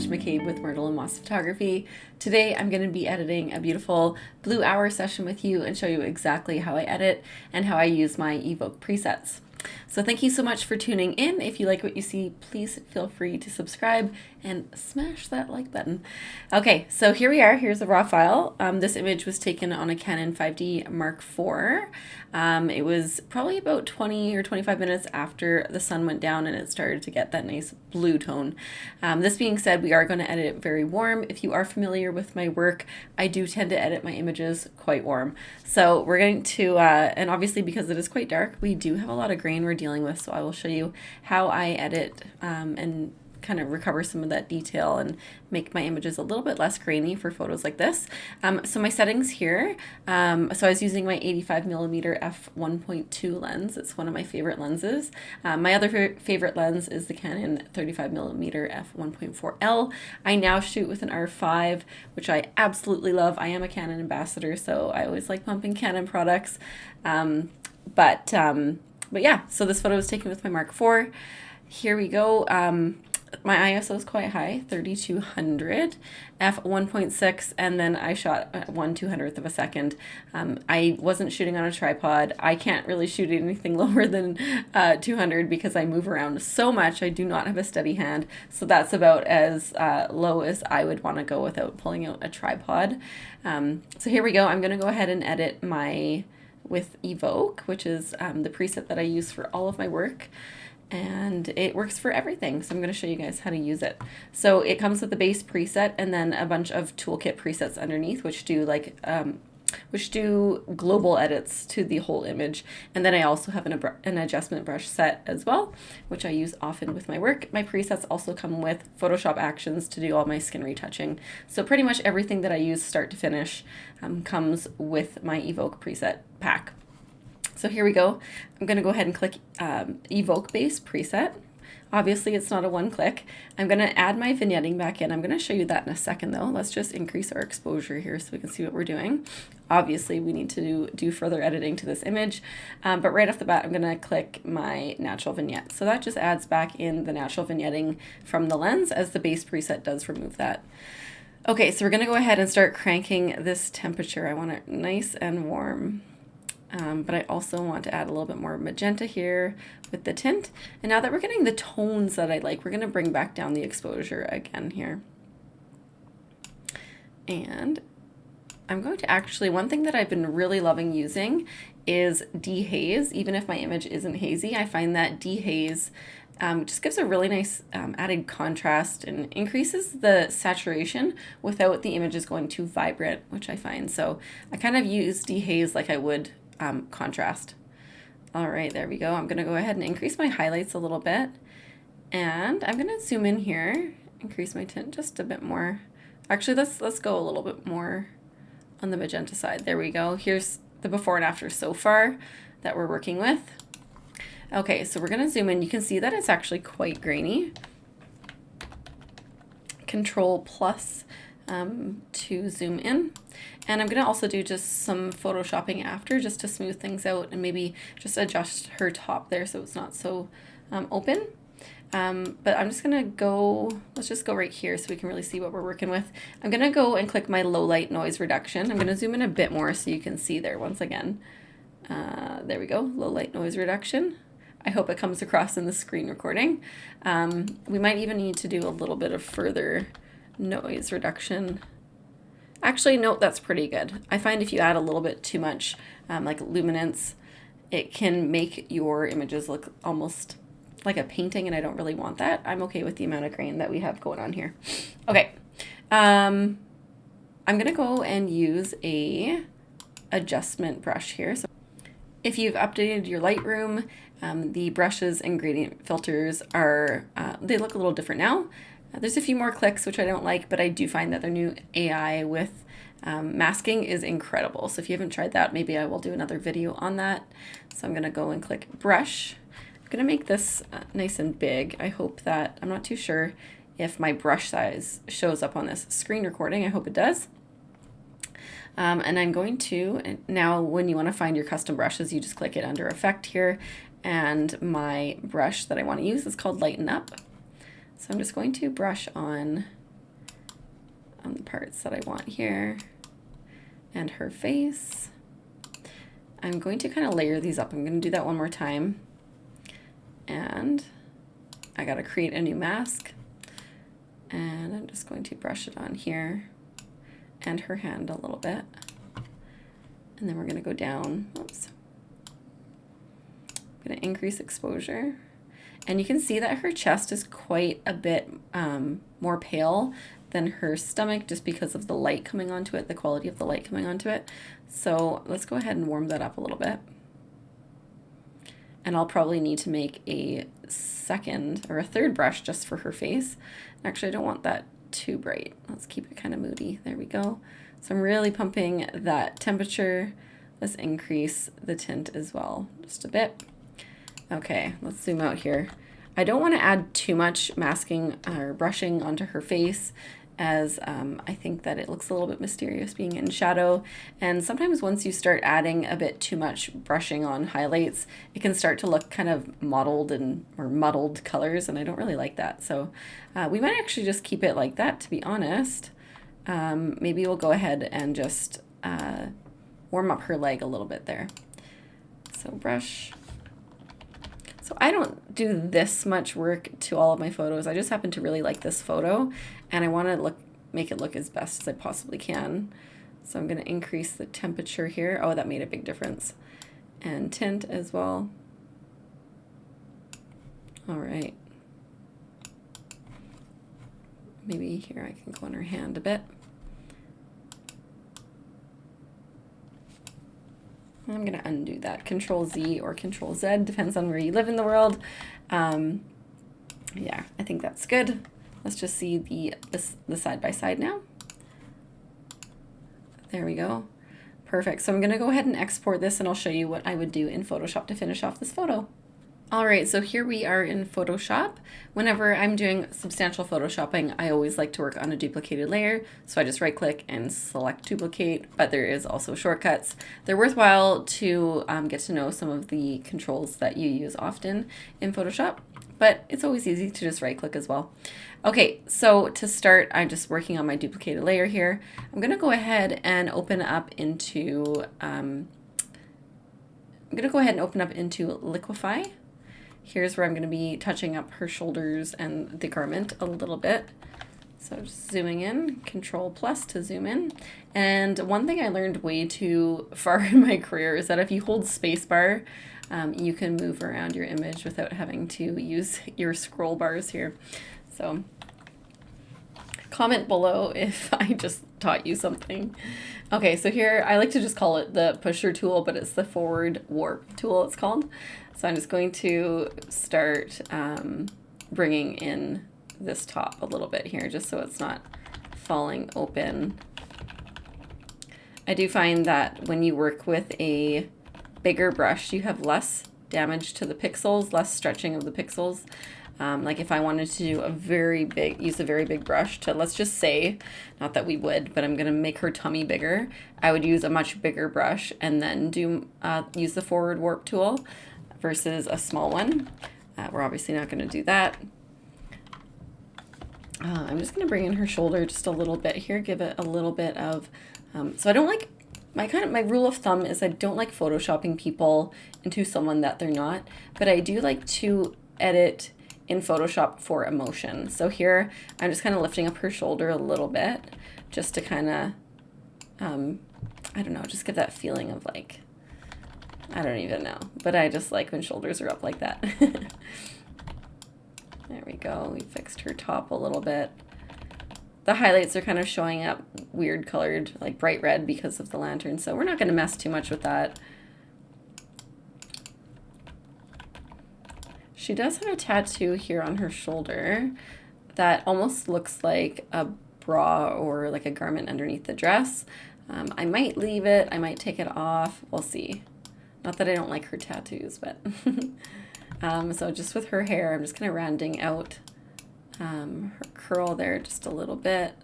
much, McCabe with Myrtle and Moss Photography. Today I'm going to be editing a beautiful blue hour session with you and show you exactly how I edit and how I use my Evoke presets. So thank you so much for tuning in. If you like what you see, please feel free to subscribe and smash that like button. Okay, so here we are. Here's a raw file. This image was taken on a Canon 5D Mark IV. It was probably about 20 or 25 minutes after the sun went down and it started to get that nice blue tone. This being said, we are going to edit it very warm. If you are familiar with my work, I do tend to edit my images quite warm. So we're going to, and obviously because it is quite dark, we do have a lot of grain we're dealing with. So I will show you how I edit and kind of recover some of that detail and make my images a little bit less grainy for photos like this. So my settings here, so I was using my 85mm f1.2 lens. It's one of my favorite lenses. My other favorite lens is the Canon 35mm f1.4L. I now shoot with an R5, which I absolutely love. I am a Canon ambassador, so I always like pumping Canon products. But yeah, so this photo was taken with my Mark IV. Here we go. My ISO is quite high, 3200, f1.6, and then I shot at 1/200th of a second. I wasn't shooting on a tripod. I can't really shoot anything lower than 200 because I move around so much. I do not have a steady hand, so that's about as low as I would want to go without pulling out a tripod. So here we go. I'm going to go ahead and edit with Evoke, which is the preset that I use for all of my work. And it works for everything. So I'm going to show you guys how to use it. So it comes with the base preset and then a bunch of toolkit presets underneath, which do global edits to the whole image. And then I also have an adjustment brush set as well, which I use often with my work. My presets also come with Photoshop actions to do all my skin retouching. So pretty much everything that I use start to finish comes with my Evoke preset pack. So here we go. I'm going to go ahead and click Evoke Base Preset. Obviously, it's not a one click. I'm going to add my vignetting back in. I'm going to show you that in a second, though. Let's just increase our exposure here so we can see what we're doing. Obviously, we need to do further editing to this image. But right off the bat, I'm going to click my natural vignette. So that just adds back in the natural vignetting from the lens, as the base preset does remove that. Okay, so we're going to go ahead and start cranking this temperature. I want it nice and warm. But I also want to add a little bit more magenta here with the tint. And now that we're getting the tones that I like, we're going to bring back down the exposure again here. And I'm going to actually, one thing that I've been really loving using is dehaze. Even if my image isn't hazy, I find that dehaze just gives a really nice added contrast and increases the saturation without the images going too vibrant, which I find. So I kind of use dehaze like I would contrast. All right, there we go. I'm going to go ahead and increase my highlights a little bit. And I'm going to zoom in here, increase my tint just a bit more. Actually, let's go a little bit more on the magenta side. There we go. Here's the before and after so far that we're working with. Okay, so we're going to zoom in. You can see that it's actually quite grainy. Control plus to zoom in. And I'm going to also do just some photoshopping after just to smooth things out and maybe just adjust her top there so it's not so open. But I'm just going to go, let's just go right here so we can really see what we're working with. I'm going to go and click my low light noise reduction. I'm going to zoom in a bit more so you can see there once again. There we go, low light noise reduction. I hope it comes across in the screen recording. We might even need to do a little bit of further noise reduction. Actually, no, that's pretty good. I find if you add a little bit too much like luminance, it can make your images look almost like a painting, and I don't really want that. I'm okay with the amount of grain that we have going on here. Okay, I'm gonna go and use a adjustment brush here. So if you've updated your Lightroom, the brushes and gradient filters are, they look a little different now. There's a few more clicks, which I don't like, but I do find that their new AI with masking is incredible. So if you haven't tried that, maybe I will do another video on that. So I'm going to go and click brush. I'm going to make this nice and big. I hope that, I'm not too sure if my brush size shows up on this screen recording. I hope it does. And I'm going to, now when you want to find your custom brushes, you just click it under effect here. And my brush that I want to use is called Lighten Up. So I'm just going to brush on on the parts that I want here and her face. I'm going to kind of layer these up. I'm going to do that one more time. And I got to create a new mask. And I'm just going to brush it on here and her hand a little bit. And then we're going to go down. Oops. I'm going to increase exposure. And you can see that her chest is quite a bit more pale than her stomach just because of the light coming onto it, the quality of the light coming onto it. So let's go ahead and warm that up a little bit. And I'll probably need to make a second or a third brush just for her face. Actually, I don't want that too bright. Let's keep it kind of moody. There we go. So I'm really pumping that temperature. Let's increase the tint as well, just a bit. Okay, let's zoom out here. I don't want to add too much masking or brushing onto her face, as I think that it looks a little bit mysterious being in shadow. And sometimes once you start adding a bit too much brushing on highlights, it can start to look kind of mottled or muddled colors, and I don't really like that. So we might actually just keep it like that, to be honest. Maybe we'll go ahead and just warm up her leg a little bit there. So brush. So I don't do this much work to all of my photos. I just happen to really like this photo, and I want to make it look as best as I possibly can. So I'm going to increase the temperature here. Oh, that made a big difference. And tint as well. All right. Maybe here I can go on her hand a bit. I'm going to undo that. Control Z or Control Z, depends on where you live in the world. Yeah, I think that's good. Let's just see the side by side now. There we go. Perfect. So I'm going to go ahead and export this, and I'll show you what I would do in Photoshop to finish off this photo. All right, so here we are in Photoshop. Whenever I'm doing substantial Photoshopping, I always like to work on a duplicated layer. So I just right click and select duplicate, but there is also shortcuts. They're worthwhile to get to know some of the controls that you use often in Photoshop, but it's always easy to just right click as well. Okay, so to start, I'm just working on my duplicated layer here. I'm gonna go ahead and open up into, Liquify. Here's where I'm going to be touching up her shoulders and the garment a little bit. So just zooming in, Control plus to zoom in. And one thing I learned way too far in my career is that if you hold spacebar, you can move around your image without having to use your scroll bars here. So comment below if I just taught you something. Okay, so here I like to just call it the pusher tool, but it's the forward warp tool it's called. So I'm just going to start bringing in this top a little bit here, just so it's not falling open. I do find that when you work with a bigger brush, you have less damage to the pixels, less stretching of the pixels. Like if I wanted to do use a very big brush to, let's just say, not that we would, but I'm gonna make her tummy bigger, I would use a much bigger brush and then use the forward warp tool versus a small one. We're obviously not gonna do that. I'm just gonna bring in her shoulder just a little bit here, give it a little bit of, so I don't like, my rule of thumb is I don't like photoshopping people into someone that they're not, but I do like to edit in Photoshop for emotion. So here I'm just kind of lifting up her shoulder a little bit just to kind of, I don't know, just give that feeling of like, I don't even know, but I just like when shoulders are up like that. There we go. We fixed her top a little bit. The highlights are kind of showing up weird colored, like bright red because of the lantern, so we're not going to mess too much with that. She does have a tattoo here on her shoulder that almost looks like a bra or like a garment underneath the dress. I might leave it, I might take it off, we'll see. Not that I don't like her tattoos, but so just with her hair, I'm just kind of rounding out her curl there just a little bit.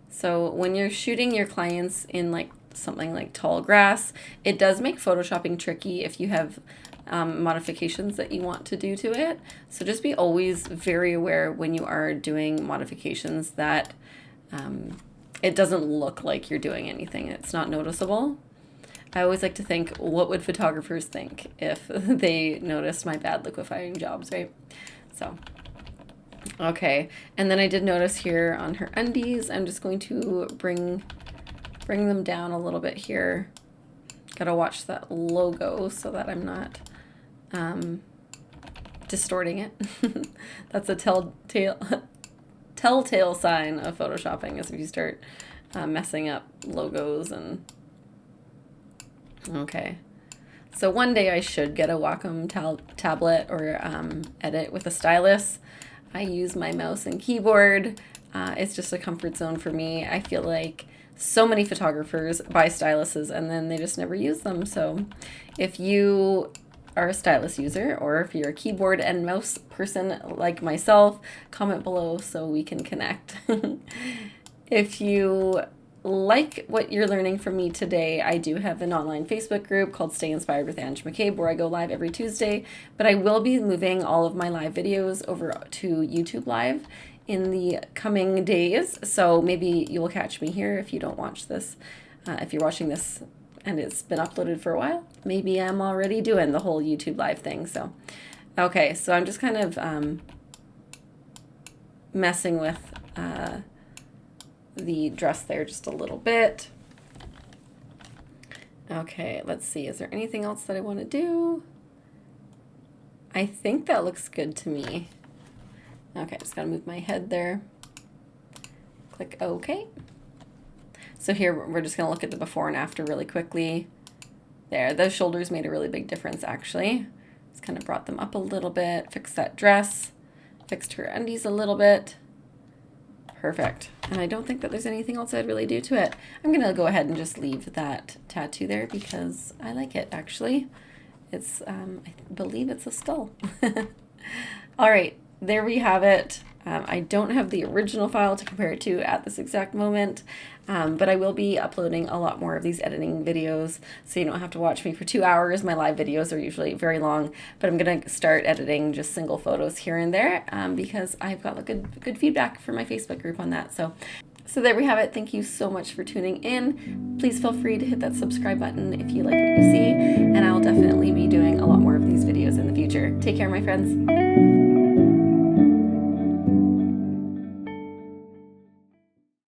So when you're shooting your clients in like something like tall grass, it does make photoshopping tricky if you have modifications that you want to do to it. So just be always very aware when you are doing modifications that it doesn't look like you're doing anything. It's not noticeable. I always like to think, what would photographers think if they noticed my bad liquifying jobs, right? So, okay. And then I did notice here on her undies, I'm just going to bring them down a little bit here. Gotta watch that logo so that I'm not distorting it. That's a telltale sign of photoshopping, is if you start messing up logos. And okay, so one day I should get a Wacom tablet or edit with a stylus. I use my mouse and keyboard. It's just a comfort zone for me. I feel like so many photographers buy styluses and then they just never use them. So if you are a stylus user, or if you're a keyboard and mouse person like myself, comment below so we can connect. If you like what you're learning from me today, I do have an online Facebook group called Stay Inspired with Ange McCabe, where I go live every Tuesday, but I will be moving all of my live videos over to YouTube Live in the coming days. So maybe you will catch me here if you don't watch this. If you're watching this and it's been uploaded for a while, maybe I'm already doing the whole YouTube Live thing. So, okay, so I'm just kind of messing with the dress there just a little bit. Okay, let's see. Is there anything else that I want to do? I think that looks good to me. Okay, just gotta move my head there. Click OK. So here we're just gonna look at the before and after really quickly. There, those shoulders made a really big difference actually. Just kind of brought them up a little bit, fixed that dress, fixed her undies a little bit. Perfect. And I don't think that there's anything else I'd really do to it. I'm gonna go ahead and just leave that tattoo there because I like it actually. It's, I believe it's a skull. All right, there we have it. I don't have the original file to compare it to at this exact moment, but I will be uploading a lot more of these editing videos, so you don't have to watch me for 2 hours. My live videos are usually very long, but I'm going to start editing just single photos here and there because I've got good feedback from my Facebook group on that. So there we have it. Thank you so much for tuning in. Please feel free to hit that subscribe button if you like what you see, and I'll definitely be doing a lot more of these videos in the future. Take care, my friends.